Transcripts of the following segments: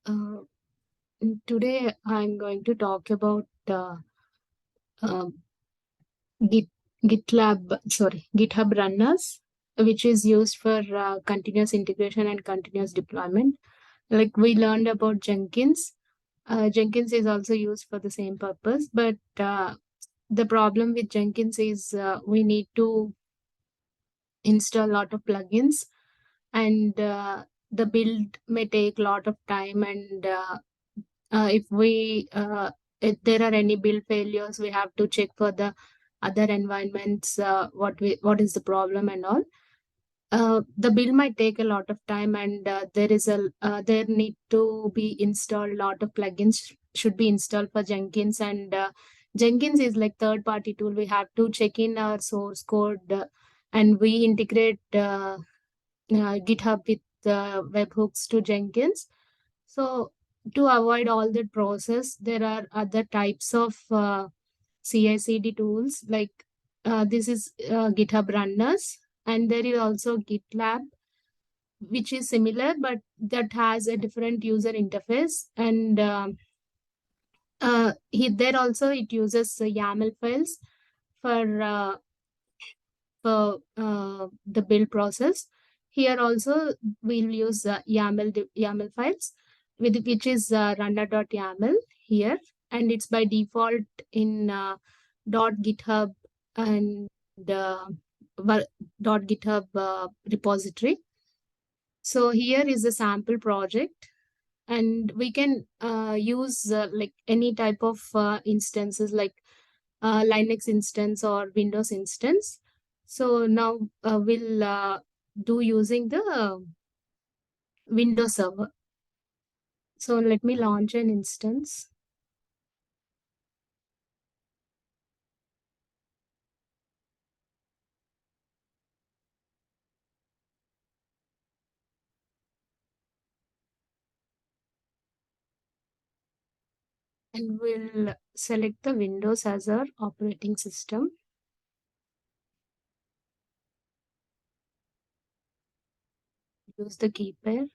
Uh, Today I'm going to talk about uh, Git, GitHub runners, which is used for continuous integration and continuous deployment. Like we learned about Jenkins. Jenkins is also used for the same purpose, but the problem with Jenkins is we need to install a lot of plugins, and the build may take a lot of time, and if we if there are any build failures, we have to check for the other environments, what is the problem and all. The build might take a lot of time, and there need to be installed, a lot of plugins should be installed for Jenkins. And Jenkins is like third party tool. We have to check in our source code, and we integrate GitHub with webhooks to Jenkins. So to avoid all that process, there are other types of CI/CD tools, like this is GitHub runners, and there is also GitLab, which is similar but that has a different user interface. And there also it uses YAML files for the build process. Here also we'll use YAML files, with which is runner.yaml here, and it's by default in .github and uh, .github repository. So here is a sample project, and we can use like any type of instances, like Linux instance or Windows instance. So now we'll do using the Windows server. So let me launch an instance. And we'll select the Windows as our operating system. Use the key pair.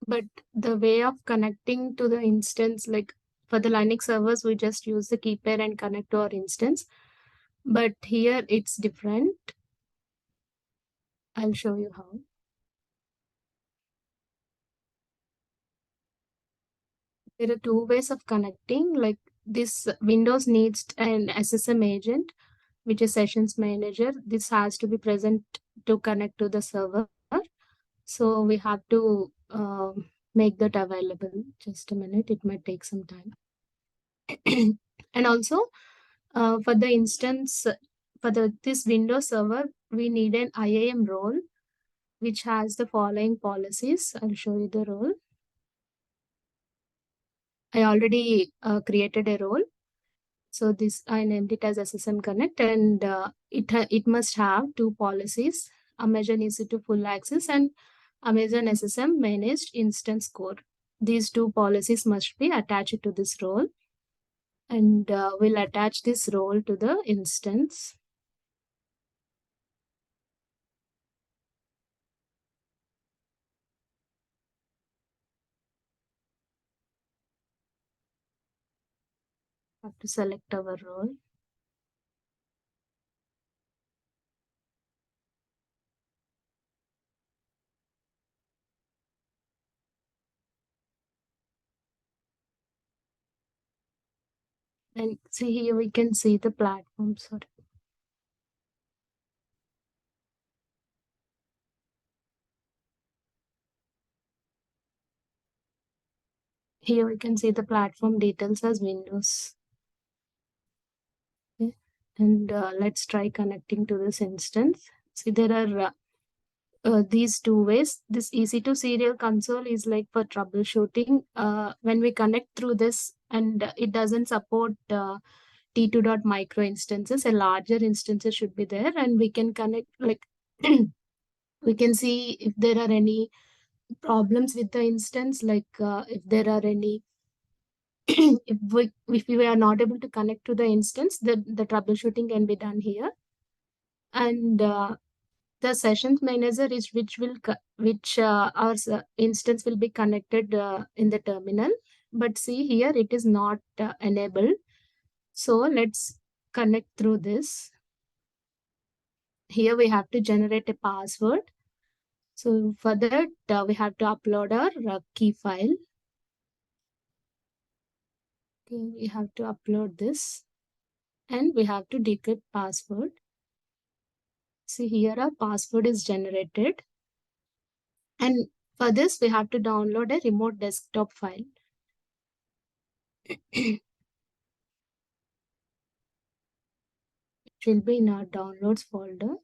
But the way of connecting to the instance, like for the Linux servers, we just use the key pair and connect to our instance. But here it's different. I'll show you how. There are two ways of connecting. Like this Windows needs an SSM agent, which is sessions manager. This has to be present to connect to the server. So we have to make that available. Just a minute, it might take some time. And also for the instance, for this Windows server, we need an IAM role, which has the following policies. I'll show you the role. I already created a role. So this I named it as SSM Connect, and it must have two policies: Amazon EC2 full access and Amazon SSM managed instance core. These two policies must be attached to this role, and we'll attach this role to the instance. Have to select our role. And see here we can see the platform. Sorry. Here we can see the platform details as Windows. Okay. And let's try connecting to this instance. See, there are these two ways. This EC2 serial console is like for troubleshooting. When we connect through this, and it doesn't support T2.micro instances, a larger instances should be there, and we can connect, like we can see if there are any problems with the instance, like if there are any if we are not able to connect to the instance, the troubleshooting can be done here. And the sessions manager is which our instance will be connected in the terminal. But see here, it is not enabled. So let's connect through this. Here we have to generate a password. So for that, we have to upload our key file. Okay, we have to upload this and we have to decrypt password. See here, our password is generated. And for this, we have to download a remote desktop file. It will be in our downloads folder.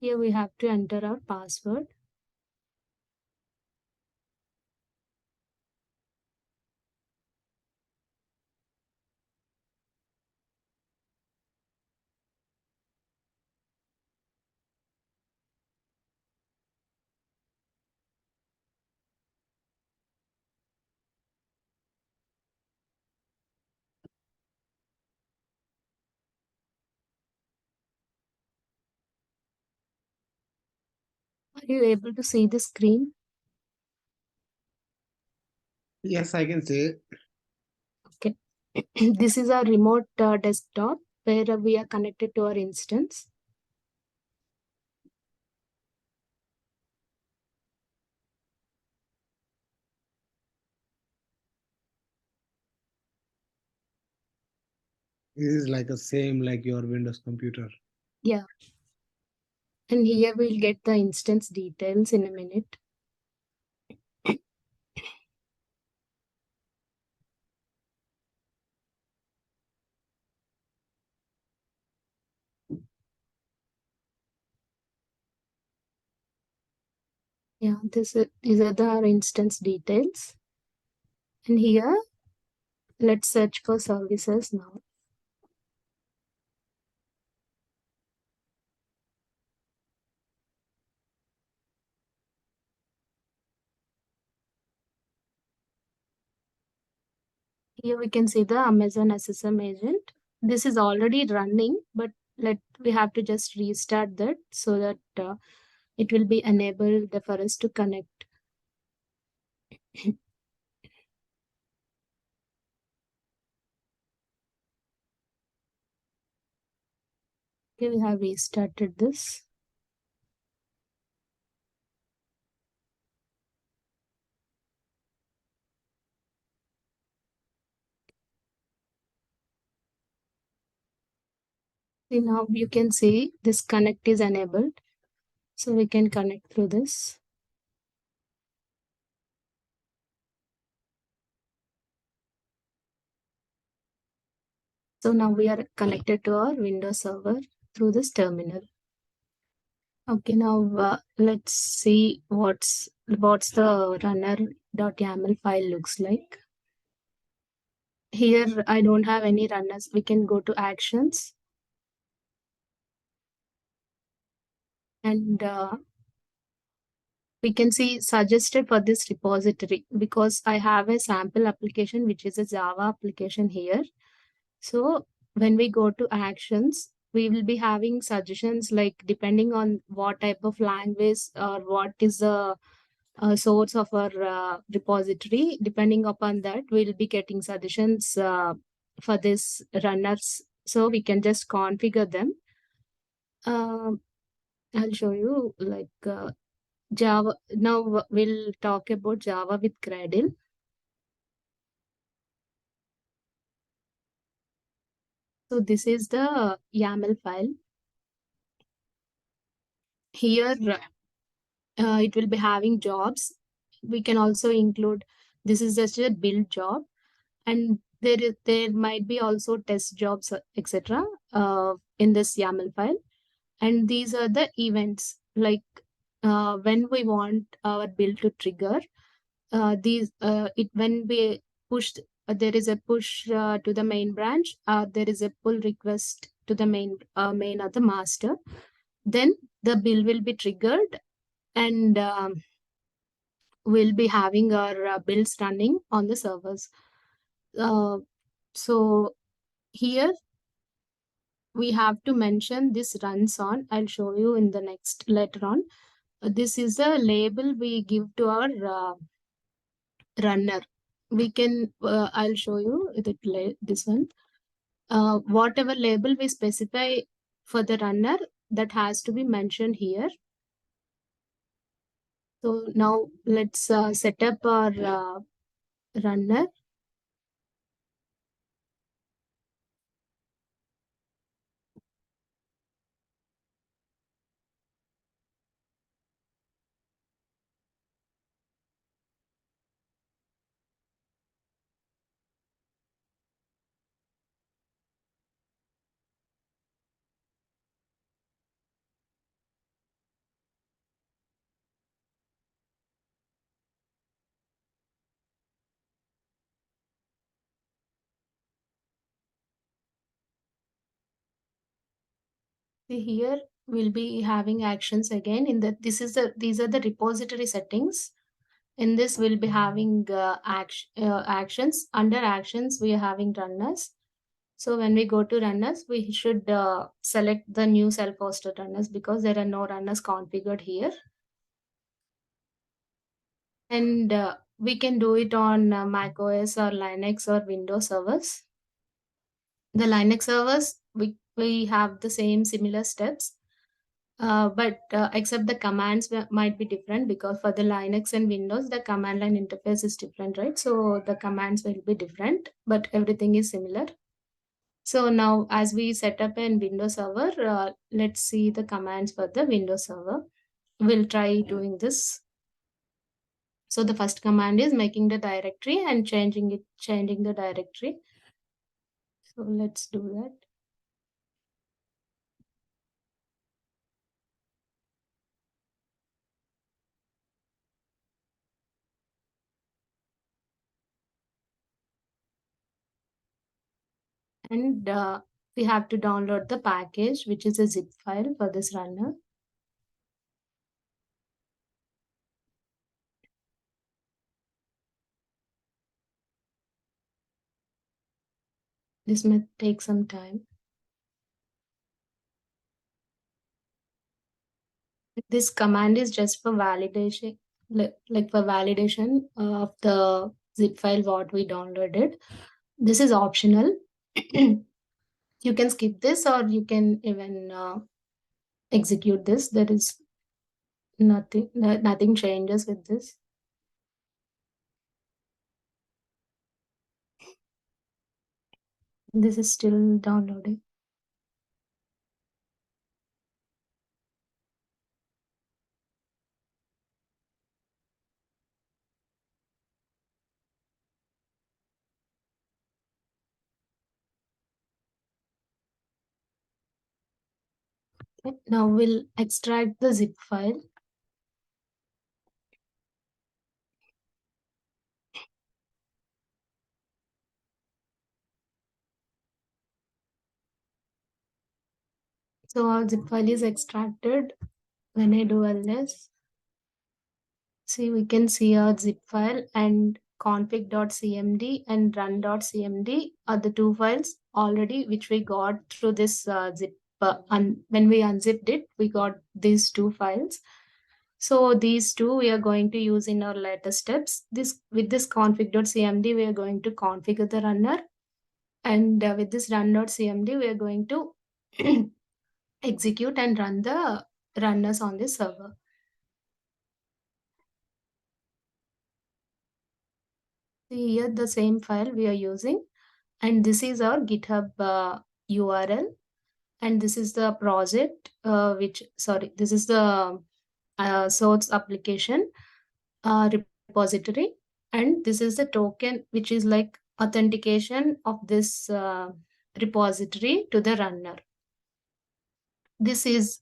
Here we have to enter our password. Are you able to see the screen? Yes, I can see it. Okay. This is our remote desktop where we are connected to our instance. This is like the same like your Windows computer. Yeah. And here we'll get the instance details in a minute. Yeah, these are our instance details. And here, let's search for services now. Here we can see the Amazon SSM agent. This is already running, but we have to just restart that so that it will be enabled for us to connect. Okay, we have restarted this. See, now you can see this connect is enabled. So we can connect through this. So now we are connected to our Windows server through this terminal. Okay, now let's see what's the runner.yaml file looks like. Here I don't have any runners. We can go to actions and we can see suggested for this repository because I have a sample application which is a Java application here. So when we go to actions, we will be having suggestions like depending on what type of language or what is the source of our repository. Depending upon that, we'll be getting suggestions for this runners. So we can just configure them. I'll show you like Java. Now we'll talk about Java with Gradle. So this is the YAML file. Here it will be having jobs. We can also include, this is just a build job, and there might be also test jobs, etc. In this YAML file. And these are the events, like when we want our build to trigger. When we pushed, there is a push to the main branch. There is a pull request to the main or the master. Then the build will be triggered and we'll be having our builds running on the servers. Uh, so here we have to mention this runs on. I'll show you in the next later on. This is a label we give to our runner. We can, I'll show you this one. Whatever label we specify for the runner, that has to be mentioned here. So now let's set up our runner. See here we'll be having actions again. In the these are the repository settings. In this we'll be having actions. Under actions we are having runners. So when we go to runners, we should select the new self-hosted runners because there are no runners configured here. And we can do it on Mac OS or Linux or Windows servers. The Linux servers, we have the same similar steps, but except the commands might be different because for the Linux and Windows, the command line interface is different, right? So the commands will be different, but everything is similar. So now as we set up a Windows server, let's see the commands for the Windows server. We'll try doing this. So the first command is making the directory and changing the directory. So let's do that. And we have to download the package, which is a zip file for this runner. This may take some time. This command is just for validation, like for validation of the zip file what we downloaded. This is optional. You can skip this or you can even execute this. There is nothing changes with this. This is still downloading. Okay, now we'll extract the zip file. So our zip file is extracted. When I do ls, see we can see our zip file and config.cmd and run.cmd are the two files already which we got through this zip. When we unzipped it, we got these two files. So these two we are going to use in our later steps. This with this config.cmd we are going to configure the runner, and with this run.cmd we are going to execute and run the runners on this server. See here the same file we are using, and this is our GitHub URL, and this is the project this is the source application repository, and this is the token which is like authentication of this repository to the runner. This is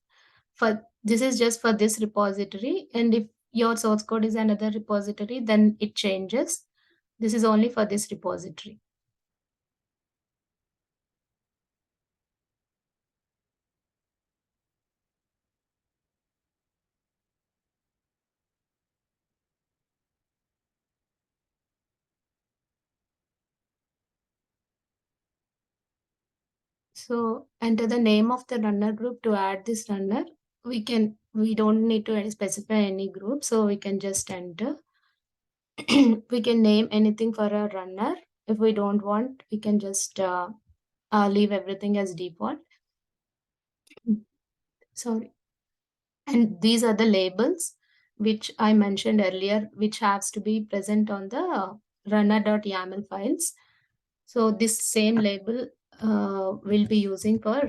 just for this repository, and if your source code is another repository, then it changes. This is only for this repository. So enter the name of the runner group to add this runner. We don't need to specify any group, so we can just enter. We can name anything for a runner. If we don't want, we can just leave everything as default. Sorry. And these are the labels which I mentioned earlier, which has to be present on the runner.yaml files. So this same label we'll be using for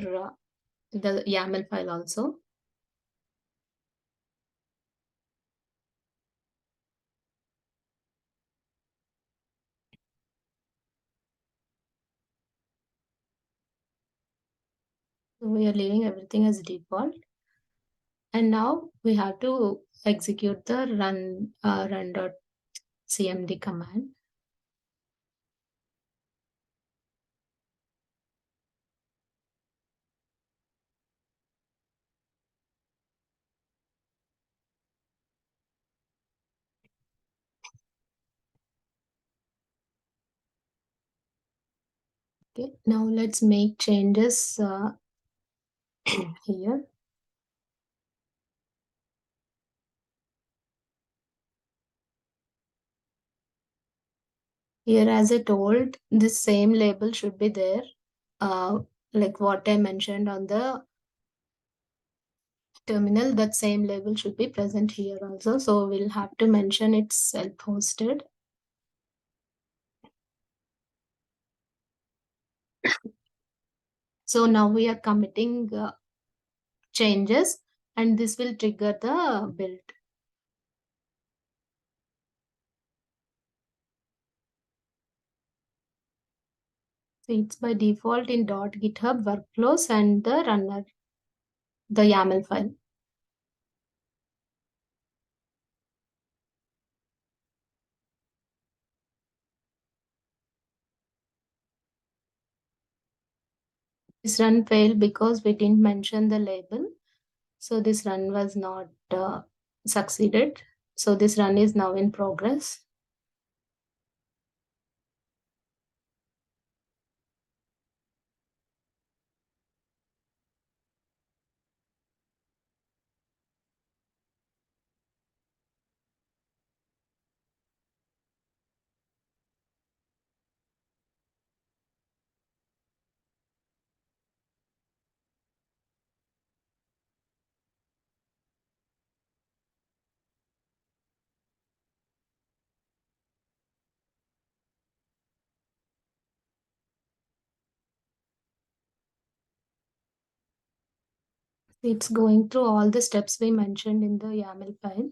the YAML file also. So we are leaving everything as default. And now we have to execute the run.cmd command. Okay, now let's make changes here. Here, as I told, this same label should be there, uh, like what I mentioned on the terminal, that same label should be present here also. So we'll have to mention it's self-hosted. So now we are committing changes and this will trigger the build. So it's by default in .github workflows and the runner, the YAML file. This run failed because we didn't mention the label. So this run was not succeeded. So this run is now in progress. It's going through all the steps we mentioned in the YAML file.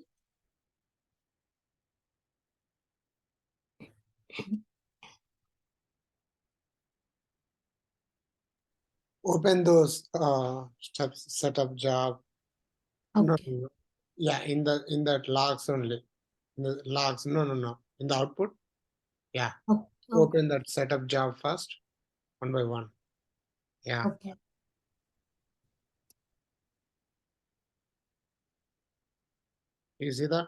Open those steps, setup job. No, Okay. no. Yeah, in that logs only. In the logs, no. In the output, yeah. Okay. Open that setup job first, one by one. Yeah. Okay. You see that?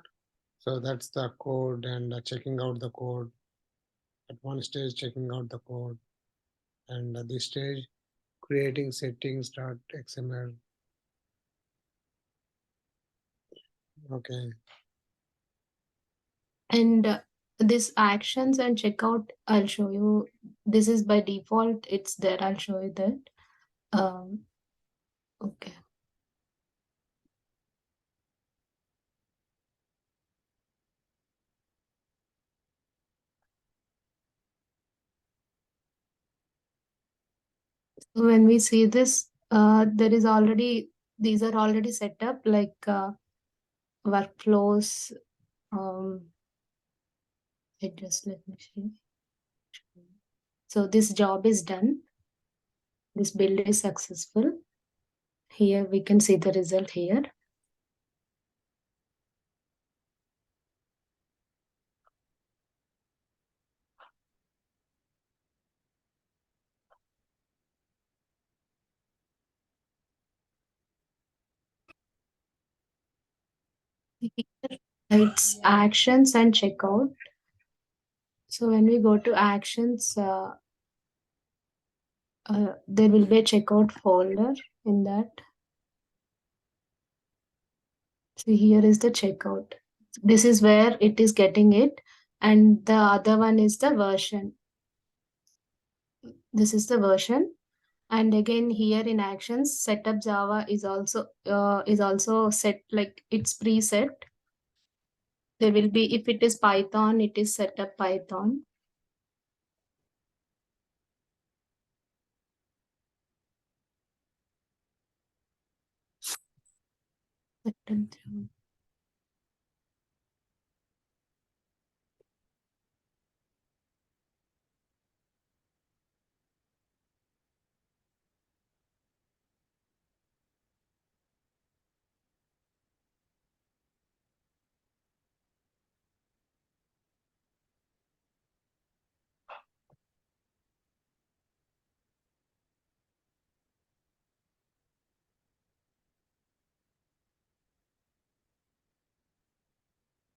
So that's the code and checking out the code. At one stage, checking out the code, and at this stage, creating settings.xml. Okay. And this actions and checkout, I'll show you. This is by default, it's there. I'll show you that. Okay. When we see this, there is already, these are already set up like workflows. Um, just let me see. So this job is done. This build is successful. Here we can see the result here. Here it's actions and checkout. So when we go to actions, there will be a checkout folder in that. So here is the checkout. This is where it is getting it, and the other one is the version. This is the version. And again here in actions, setup Java is also set, like it's preset. There will be, if it is Python, it is setup Python. Setup Java.